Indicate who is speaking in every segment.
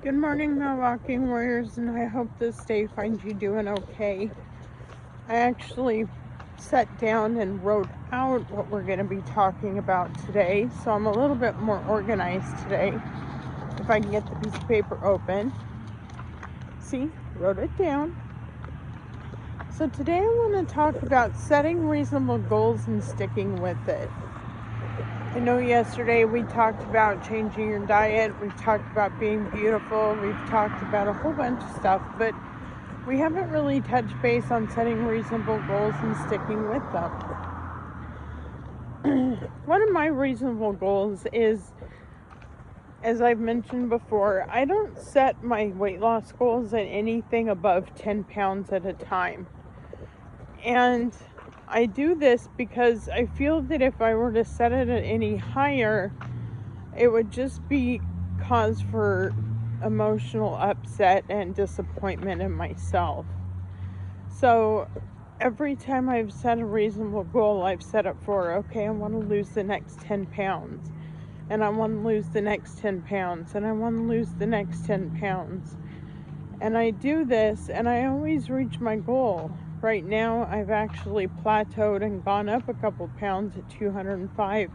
Speaker 1: Good morning, Milwaukee Warriors, and I hope this day finds you doing okay. I actually sat down and wrote out what we're going to be talking about today, so I'm a little bit more organized today. If I can get the piece of paper open. See, wrote it down. So today I want to talk about setting reasonable goals and sticking with it. I know yesterday we talked about changing your diet, we've talked about being beautiful, we've talked about a whole bunch of stuff, but we haven't really touched base on setting reasonable goals and sticking with them. One of my reasonable goals is, as I've mentioned before, I don't set my weight loss goals at anything above 10 pounds at a time. And I do this because I feel that if I were to set it at any higher, it would just be cause for emotional upset and disappointment in myself. So every time I've set a reasonable goal, I've set it for, okay, I want to lose the next 10 pounds. And I want to lose the next 10 pounds. And I want to lose the next 10 pounds. And I do this, and I always reach my goal. Right now, I've actually plateaued and gone up a couple pounds at 205.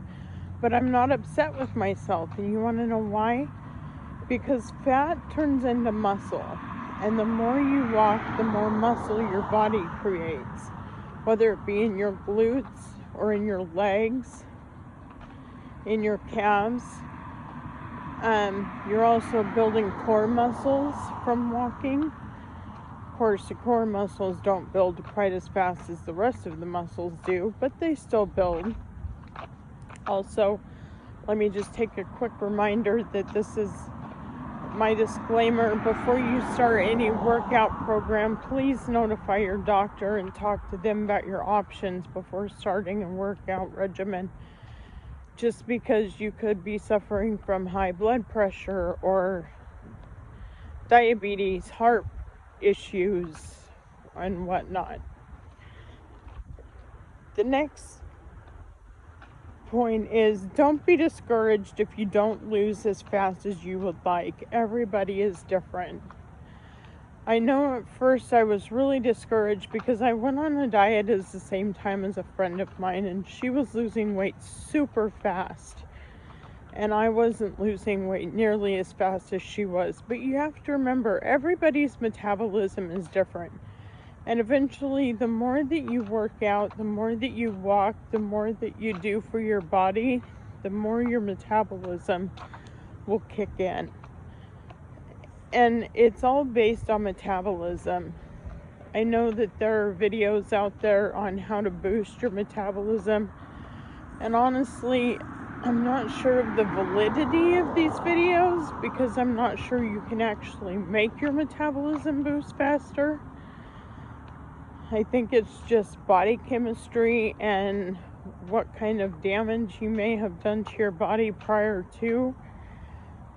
Speaker 1: But I'm not upset with myself. And you want to know why? Because fat turns into muscle. And the more you walk, the more muscle your body creates. Whether it be in your glutes or in your legs, in your calves. You're also building core muscles from walking. Of course, the core muscles don't build quite as fast as the rest of the muscles do, but they still build. Also, let me just take a quick reminder that this is my disclaimer. Before you start any workout program, please notify your doctor and talk to them about your options before starting a workout regimen. Just because you could be suffering from high blood pressure or diabetes, heart issues, and whatnot. The next point is, don't be discouraged if you don't lose as fast as you would like. Everybody is different. I know at first I was really discouraged because I went on a diet at the same time as a friend of mine, and she was losing weight super fast. And I wasn't losing weight nearly as fast as she was. But you have to remember, everybody's metabolism is different. And eventually, the more that you work out, the more that you walk, the more that you do for your body, the more your metabolism will kick in. And it's all based on metabolism. I know that there are videos out there on how to boost your metabolism. And honestly, I'm not sure of the validity of these videos because I'm not sure you can actually make your metabolism boost faster. I think it's just body chemistry and what kind of damage you may have done to your body prior to.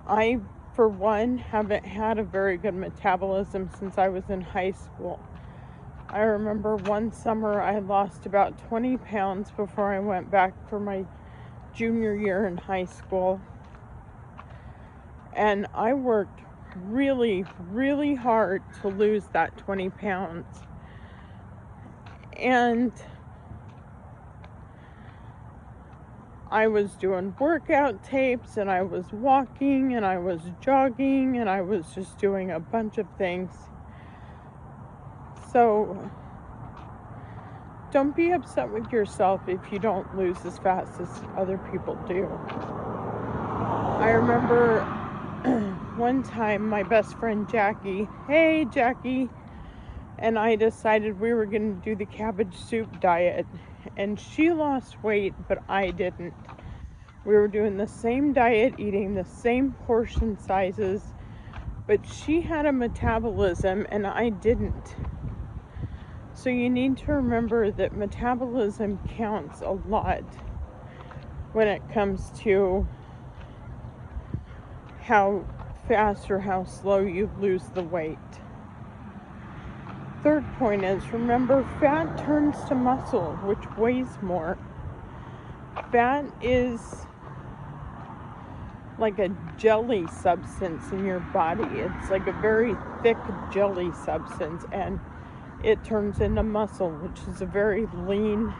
Speaker 1: I, for one, haven't had a very good metabolism since I was in high school. I remember one summer I lost about 20 pounds before I went back for my junior year in high school. And I worked really, really hard to lose that 20 pounds. And I was doing workout tapes, and I was walking, and I was jogging, and I was just doing a bunch of things. So don't be upset with yourself if you don't lose as fast as other people do. I remember one time my best friend Jackie, hey Jackie, and I decided we were going to do the cabbage soup diet. And she lost weight, but I didn't. We were doing the same diet, eating the same portion sizes, but she had a metabolism and I didn't. So you need to remember that metabolism counts a lot when it comes to how fast or how slow you lose the weight. Third point is, remember, fat turns to muscle, which weighs more. Fat is like a jelly substance in your body. It's like a very thick jelly substance, and it turns into muscle, which is a very lean,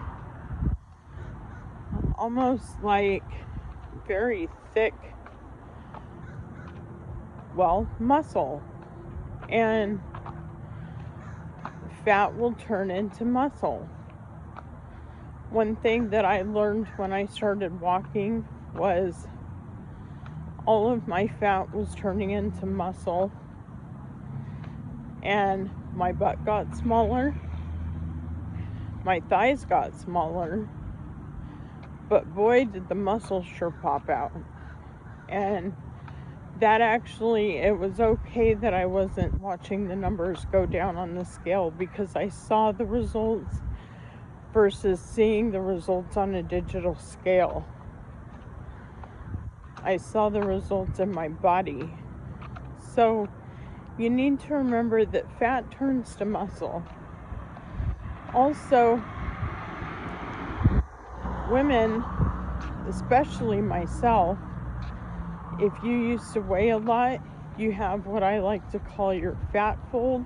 Speaker 1: almost like very thick, muscle. And fat will turn into muscle. One thing that I learned when I started walking was all of my fat was turning into muscle, and my butt got smaller, my thighs got smaller, but boy did the muscles sure pop out. And that actually, it was okay that I wasn't watching the numbers go down on the scale, because I saw the results versus seeing the results on a digital scale. I saw the results in my body. So you need to remember that fat turns to muscle. Also, women, especially myself, if you used to weigh a lot, you have what I like to call your fat fold.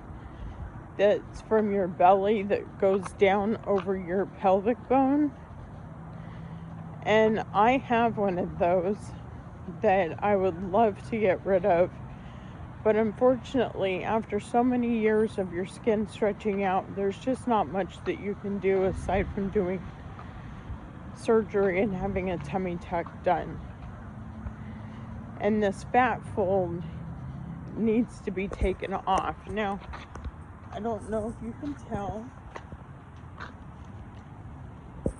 Speaker 1: That's from your belly that goes down over your pelvic bone. And I have one of those that I would love to get rid of. But unfortunately, after so many years of your skin stretching out, there's just not much that you can do aside from doing surgery and having a tummy tuck done. And this fat fold needs to be taken off. Now, I don't know if you can tell,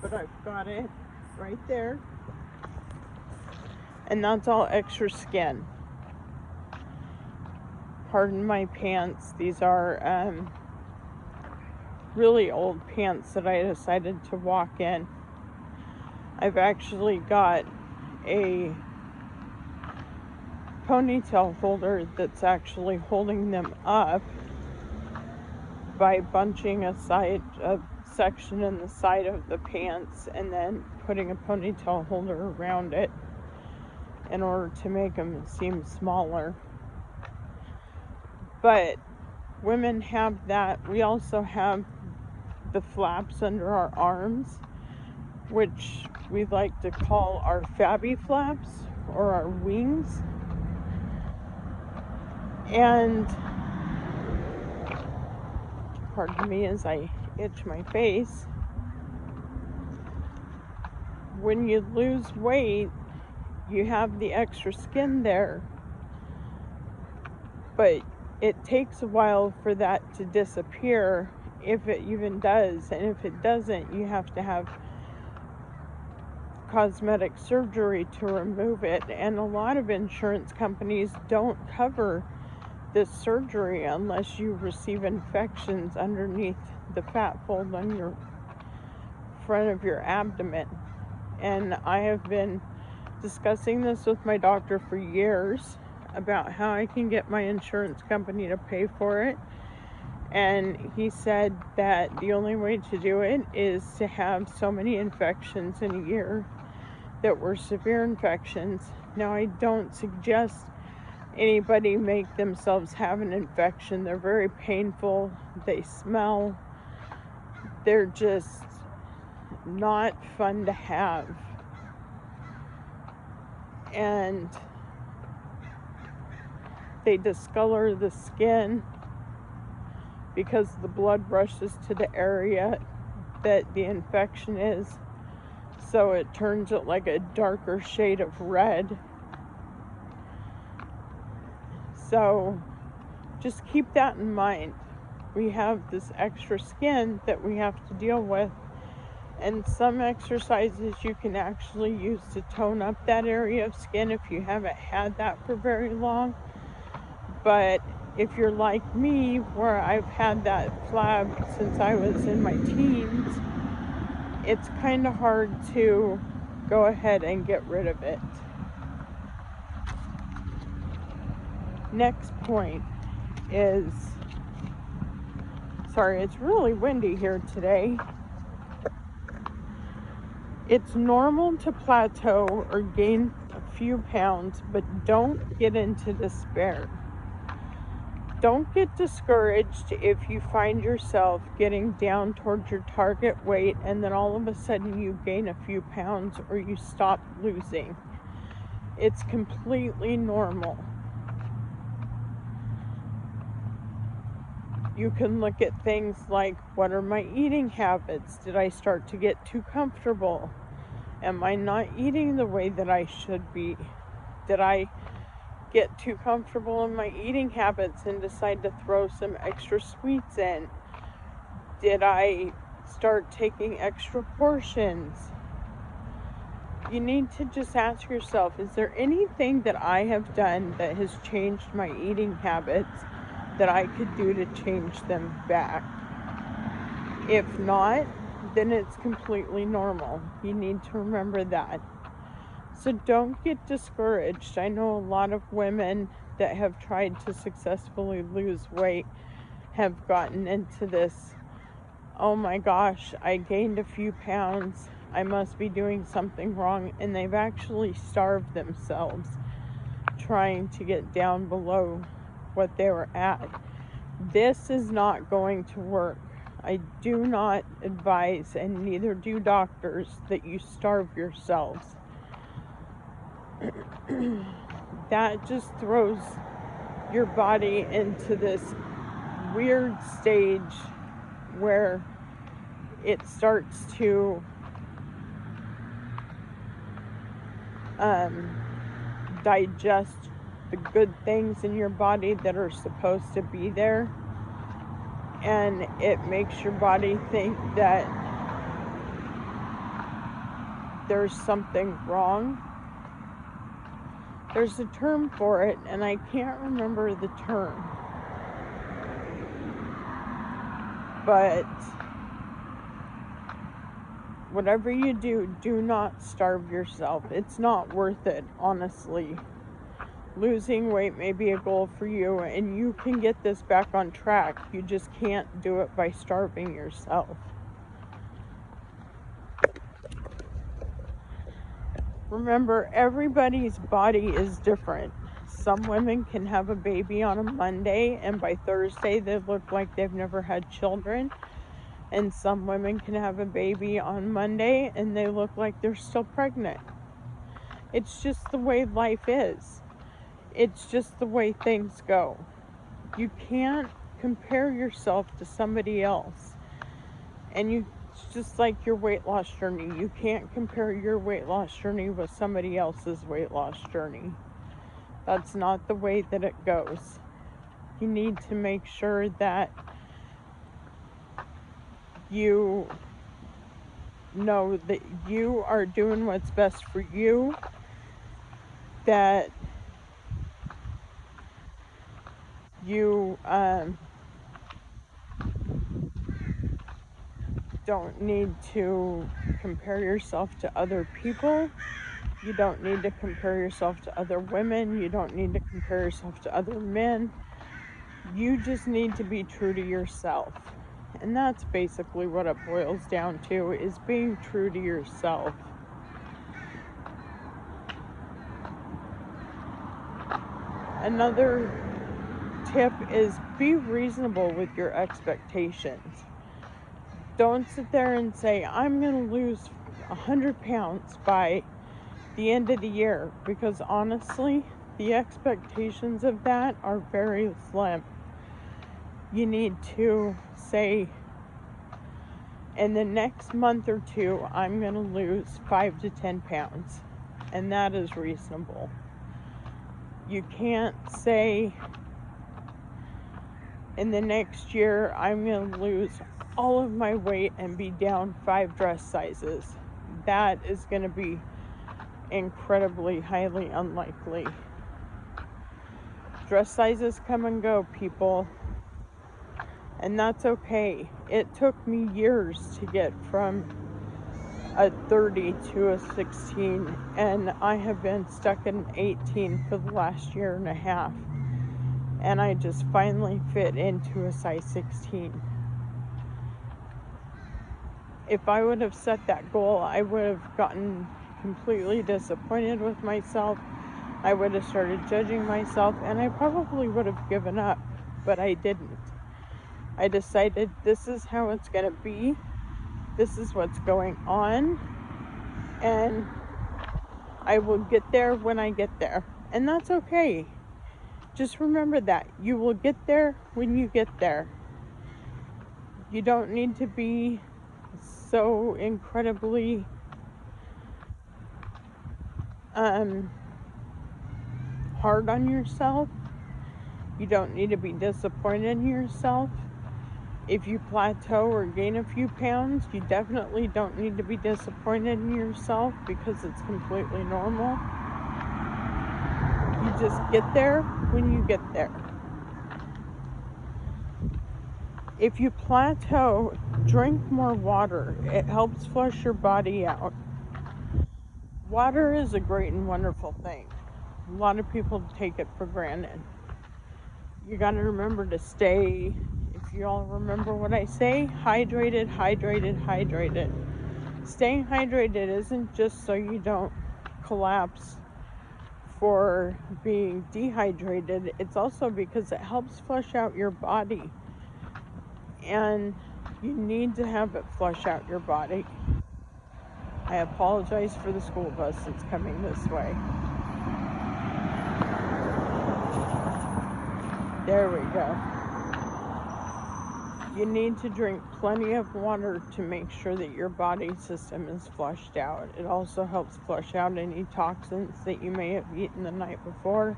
Speaker 1: but I've got it right there. And that's all extra skin. Pardon my pants. These are really old pants that I decided to walk in. I've actually got a ponytail holder that's actually holding them up by bunching a section in the side of the pants and then putting a ponytail holder around it in order to make them seem smaller. But women have that. We also have the flaps under our arms, which we like to call our fabby flaps or our wings. And pardon me as I itch my face. When you lose weight, you have the extra skin there, but it takes a while for that to disappear, if it even does. And if it doesn't, you have to have cosmetic surgery to remove it. And a lot of insurance companies don't cover this surgery unless you receive infections underneath the fat fold on your front of your abdomen. And I have been discussing this with my doctor for years about how I can get my insurance company to pay for it. And he said that the only way to do it is to have so many infections in a year that were severe infections. Now, I don't suggest anybody make themselves have an infection. They're very painful. They smell. They're just not fun to have. And they discolor the skin because the blood rushes to the area that the infection is. So it turns it like a darker shade of red. So just keep that in mind. We have this extra skin that we have to deal with. And some exercises you can actually use to tone up that area of skin if you haven't had that for very long. But if you're like me, where I've had that flab since I was in my teens, it's kind of hard to go ahead and get rid of it. Next point is, sorry, it's really windy here today. It's normal to plateau or gain few pounds, but don't get into despair. Don't get discouraged if you find yourself getting down towards your target weight and then all of a sudden you gain a few pounds or you stop losing. It's completely normal. You can look at things like, what are my eating habits? Did I start to get too comfortable? Am I not eating the way that I should be? Did I get too comfortable in my eating habits and decide to throw some extra sweets in? Did I start taking extra portions? You need to just ask yourself, is there anything that I have done that has changed my eating habits that I could do to change them back? If not, then it's completely normal. You need to remember that. So don't get discouraged. I know a lot of women that have tried to successfully lose weight have gotten into this, oh my gosh, I gained a few pounds, I must be doing something wrong, and they've actually starved themselves trying to get down below what they were at. This is not going to work. I do not advise, and neither do doctors, that you starve yourselves. That just throws your body into this weird stage where it starts to digest the good things in your body that are supposed to be there, and it makes your body think that there's something wrong. There's a term for it, and I can't remember the term, but whatever you do, do not starve yourself. It's not worth it, honestly. Losing weight may be a goal for you, and you can get this back on track. You just can't do it by starving yourself. Remember, everybody's body is different. Some women can have a baby on a Monday, and by Thursday they look like they've never had children. And some women can have a baby on Monday and they look like they're still pregnant. It's just the way life is. It's just the way things go. You can't compare yourself to somebody else. And it's just like your weight loss journey. You can't compare your weight loss journey with somebody else's weight loss journey. That's not the way that it goes. You need to make sure that you know that you are doing what's best for you, that you don't need to compare yourself to other people. You don't need to compare yourself to other women. You don't need to compare yourself to other men. You just need to be true to yourself. And that's basically what it boils down to, is being true to yourself. Another tip is be reasonable with your expectations. Don't sit there and say, I'm going to lose 100 pounds by the end of the year, because honestly, the expectations of that are very slim. You need to say, in the next month or two, I'm going to lose 5 to 10 pounds. And that is reasonable. You can't say, in the next year, I'm going to lose all of my weight and be down 5 dress sizes. That is going to be incredibly, highly unlikely. Dress sizes come and go, people. And that's okay. It took me years to get from a 30 to a 16, and I have been stuck at an 18 for the last year and a half. And I just finally fit into a size 16. If I would have set that goal, I would have gotten completely disappointed with myself. I would have started judging myself, and I probably would have given up, but I didn't. I decided this is how it's going to be. This is what's going on, and I will get there when I get there. And that's okay. Just remember that. You will get there when you get there. You don't need to be so incredibly hard on yourself. You don't need to be disappointed in yourself. If you plateau or gain a few pounds, you definitely don't need to be disappointed in yourself, because it's completely normal. You just get there when you get there. If you plateau, drink more water. It helps flush your body out. Water is a great and wonderful thing. A lot of people take it for granted. You got to remember to stay, if you all remember what I say, hydrated, hydrated, hydrated. Staying hydrated isn't just so you don't collapse for being dehydrated. It's also because it helps flush out your body. And you need to have it flush out your body. I apologize for the school bus that's coming this way. There we go. You need to drink plenty of water to make sure that your body system is flushed out. It also helps flush out any toxins that you may have eaten the night before.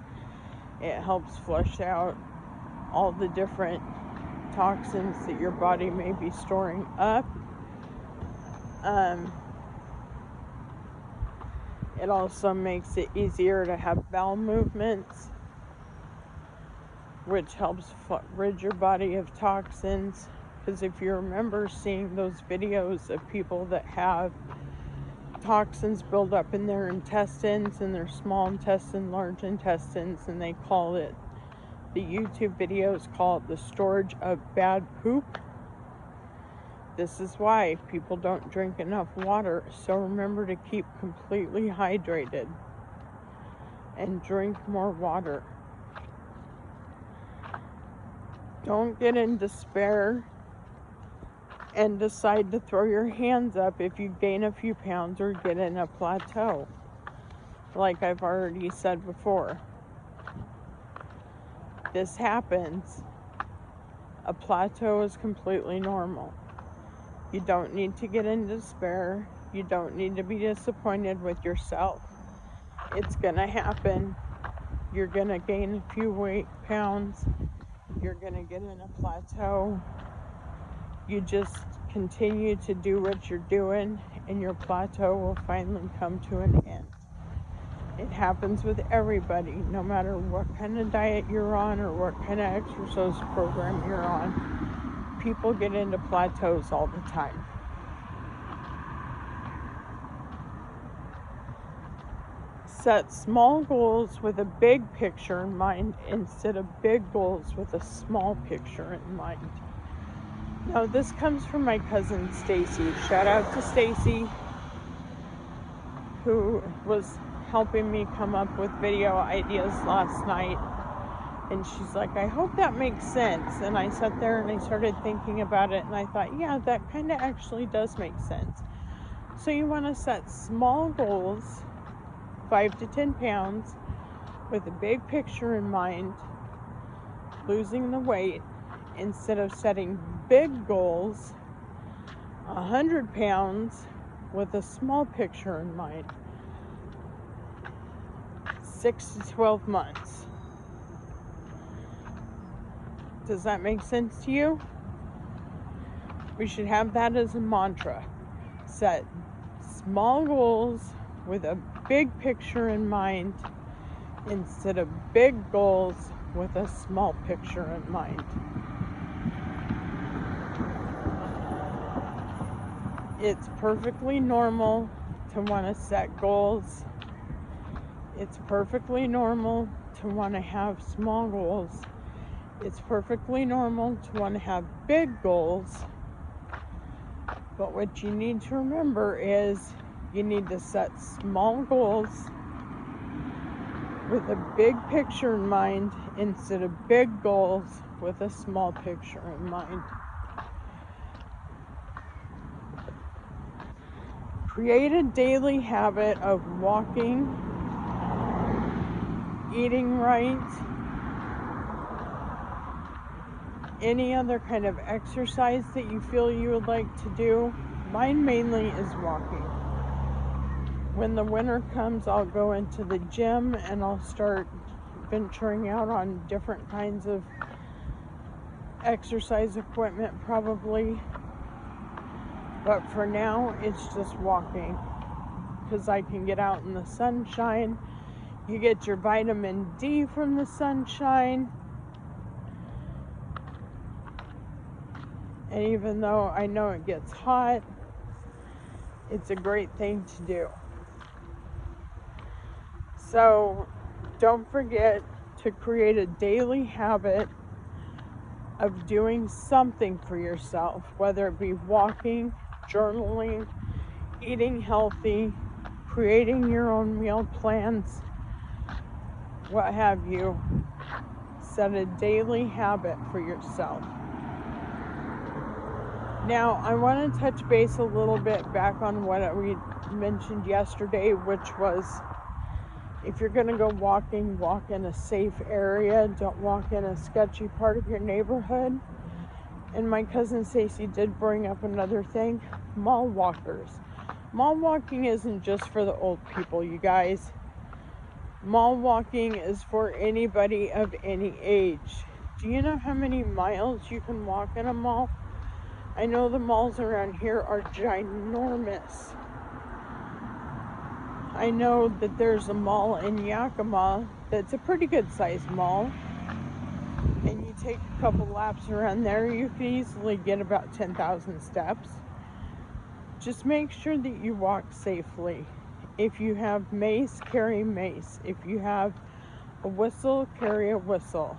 Speaker 1: It helps flush out all the different toxins that your body may be storing up. It also makes it easier to have bowel movements, which helps rid your body of toxins. Because if you remember seeing those videos of people that have toxins build up in their intestines, in their small intestine, large intestines, and they call it, the YouTube videos call it the storage of bad poop. This is why people don't drink enough water. So remember to keep completely hydrated and drink more water. Don't get in despair and decide to throw your hands up if you gain a few pounds or get in a plateau. Like I've already said before, this happens. A plateau is completely normal. You don't need to get in despair. You don't need to be disappointed with yourself. It's gonna happen. You're gonna gain a few pounds. You're gonna get in a plateau. You just continue to do what you're doing, and your plateau will finally come to an end. It happens with everybody, no matter what kind of diet you're on or what kind of exercise program you're on. People get into plateaus all the time. Set small goals with a big picture in mind instead of big goals with a small picture in mind. Now, this comes from my cousin Stacy. Shout out to Stacy, who was helping me come up with video ideas last night. And she's like, I hope that makes sense. And I sat there and I started thinking about it, and I thought, yeah, that kind of actually does make sense. So you want to set small goals, 5 to 10 pounds, with a big picture in mind, losing the weight, instead of setting big goals, 100 pounds, with a small picture in mind. 6 to 12 months. Does that make sense to you? We should have that as a mantra. Set small goals with a big picture in mind instead of big goals with a small picture in mind. It's perfectly normal to want to set goals. It's perfectly normal to want to have small goals. It's perfectly normal to want to have big goals. But what you need to remember is You need to set small goals with a big picture in mind instead of big goals with a small picture in mind. Create a daily habit of walking, eating right, any other kind of exercise that you feel you would like to do. Mine mainly is walking. When the winter comes, I'll go into the gym and I'll start venturing out on different kinds of exercise equipment probably. But for now, it's just walking because I can get out in the sunshine. You get your vitamin D from the sunshine. And even though I know it gets hot, it's a great thing to do. So don't forget to create a daily habit of doing something for yourself, whether it be walking, journaling, eating healthy, creating your own meal plans, what have you. Set a daily habit for yourself. Now, I want to touch base a little bit back on what we mentioned yesterday, which was if you're going to go walking, walk in a safe area. Don't walk in a sketchy part of your neighborhood. And my cousin Stacy did bring up another thing, mall walkers. Mall walking isn't just for the old people, you guys. Mall walking is for anybody of any age. Do you know how many miles you can walk in a mall? I know the malls around here are ginormous. I know that there's a mall in Yakima that's a pretty good sized mall. And you take a couple laps around there, you can easily get about 10,000 steps. Just make sure that you walk safely. If you have mace, carry mace. If you have a whistle, carry a whistle.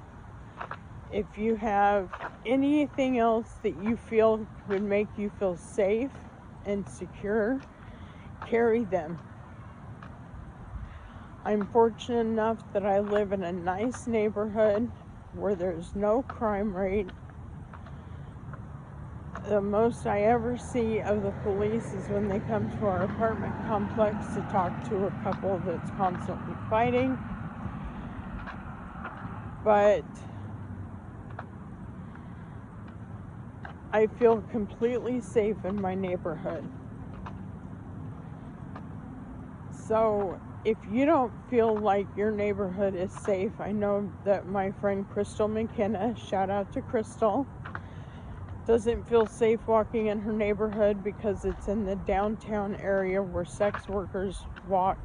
Speaker 1: If you have anything else that you feel would make you feel safe and secure, carry them. I'm fortunate enough that I live in a nice neighborhood where there's no crime rate. The most I ever see of the police is when they come to our apartment complex to talk to a couple that's constantly fighting. But I feel completely safe in my neighborhood. So if you don't feel like your neighborhood is safe, I know that my friend Crystal McKenna, shout out to Crystal, doesn't feel safe walking in her neighborhood because it's in the downtown area where sex workers walk.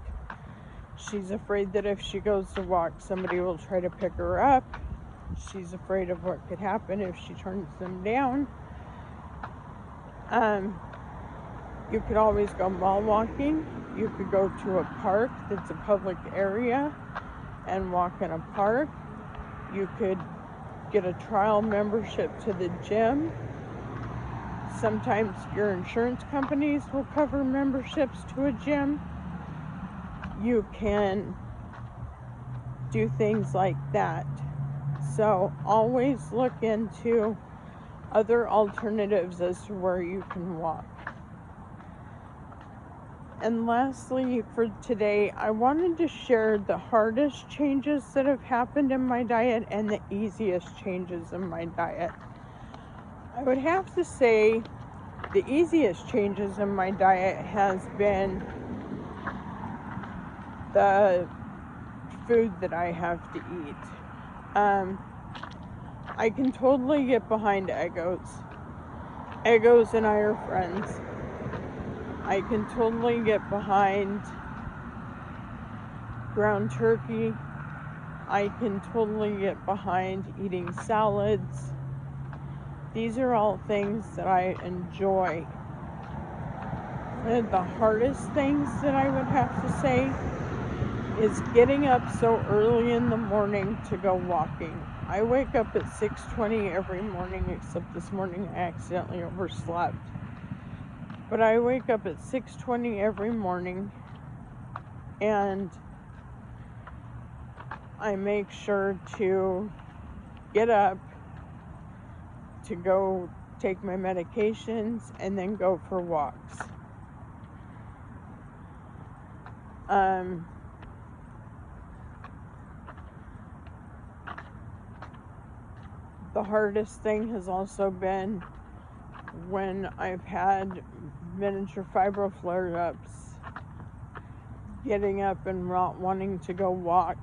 Speaker 1: She's afraid that if she goes to walk, somebody will try to pick her up. She's afraid of what could happen if she turns them down. You could always go mall walking. You could go to a park that's a public area and walk in a park. You could get a trial membership to the gym. Sometimes your insurance companies will cover memberships to a gym. You can do things like that. So always look into other alternatives as to where you can walk. And lastly, for today, I wanted to share the hardest changes that have happened in my diet and the easiest changes in my diet. I would have to say the easiest changes in my diet has been the food that I have to eat. I can totally get behind Eggos. Eggos and I are friends. I can totally get behind ground turkey. I can totally get behind eating salads. These are all things that I enjoy. One of the hardest things that I would have to say is getting up so early in the morning to go walking. I wake up at 6:20 every morning, except this morning I accidentally overslept. But I wake up at 6:20 every morning, and I make sure to get up to go take my medications and then go for walks. The hardest thing has also been when I've had miniature fibro flare-ups, getting up and not wanting to go walk.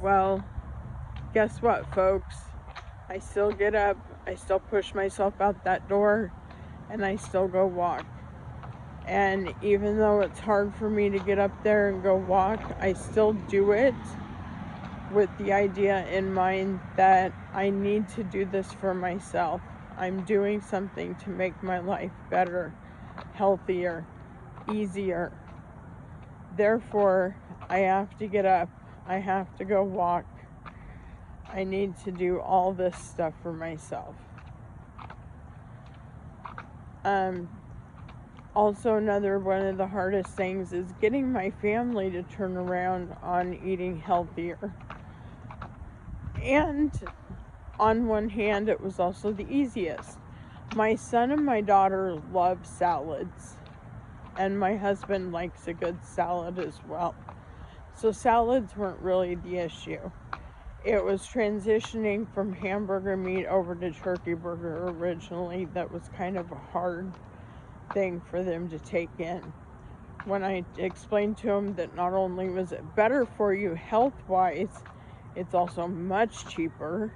Speaker 1: Well, guess what, folks? I still get up, I still push myself out that door, and I still go walk. And even though it's hard for me to get up there and go walk, I still do it with the idea in mind that I need to do this for myself. I'm doing something to make my life better, healthier, easier. Therefore, I have to get up. I have to go walk. I need to do all this stuff for myself. Also, another one of the hardest things is getting my family to turn around on eating healthier. And on one hand, it was also the easiest. My son and my daughter love salads, and my husband likes a good salad as well. So salads weren't really the issue. It was transitioning from hamburger meat over to turkey burger originally that was kind of a hard thing for them to take in. When I explained to them that not only was it better for you health-wise, it's also much cheaper,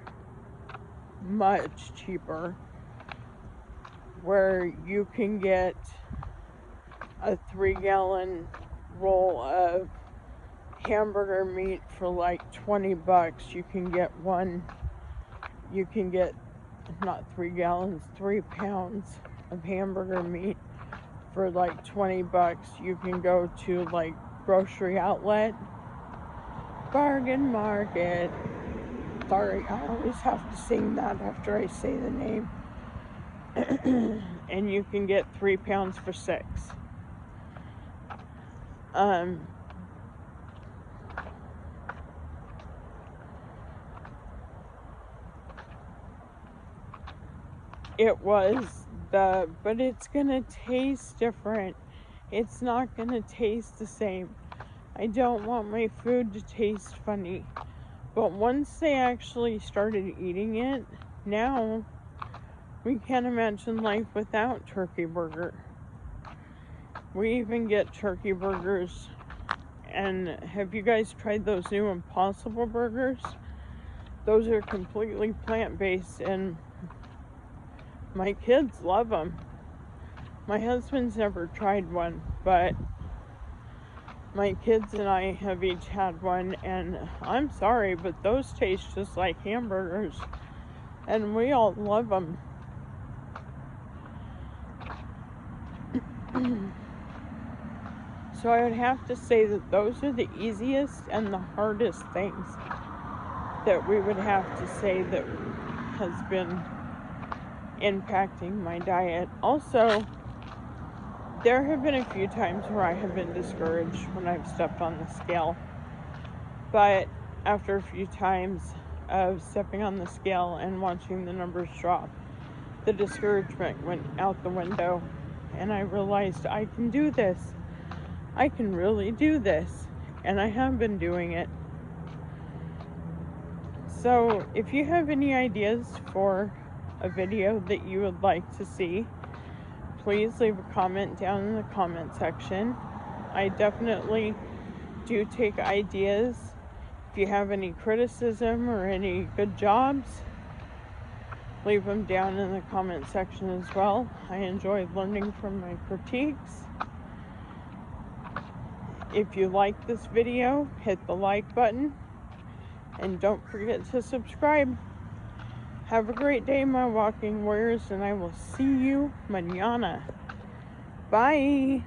Speaker 1: where you can get a 3-gallon roll of hamburger meat for like $20. You can get not 3 gallons, 3 pounds of hamburger meat for like $20. You can go to like grocery outlet, Bargain Market. Sorry, I always have to sing that after I say the name. And you can get 3 pounds for $6. But it's gonna taste different. It's not gonna taste the same. I don't want my food to taste funny. But once they actually started eating it, now we can't imagine life without turkey burger. We even get turkey burgers. And have you guys tried those new Impossible burgers? Those are completely plant-based, and my kids love them. My husband's never tried one, but my kids and I have each had one, and I'm sorry, but those taste just like hamburgers, and we all love them. So I would have to say that those are the easiest and the hardest things that we would have to say that has been impacting my diet. Also, there have been a few times where I have been discouraged when I've stepped on the scale. But after a few times of stepping on the scale and watching the numbers drop, the discouragement went out the window, and I realized I can do this. I can really do this, and I have been doing it. So if you have any ideas for a video that you would like to see, please leave a comment down in the comment section. I definitely do take ideas. If you have any criticism or any good jobs, leave them down in the comment section as well. I enjoy learning from my critiques. If you like this video, hit the like button, and don't forget to subscribe. Have a great day, my walking warriors, and I will see you mañana. Bye.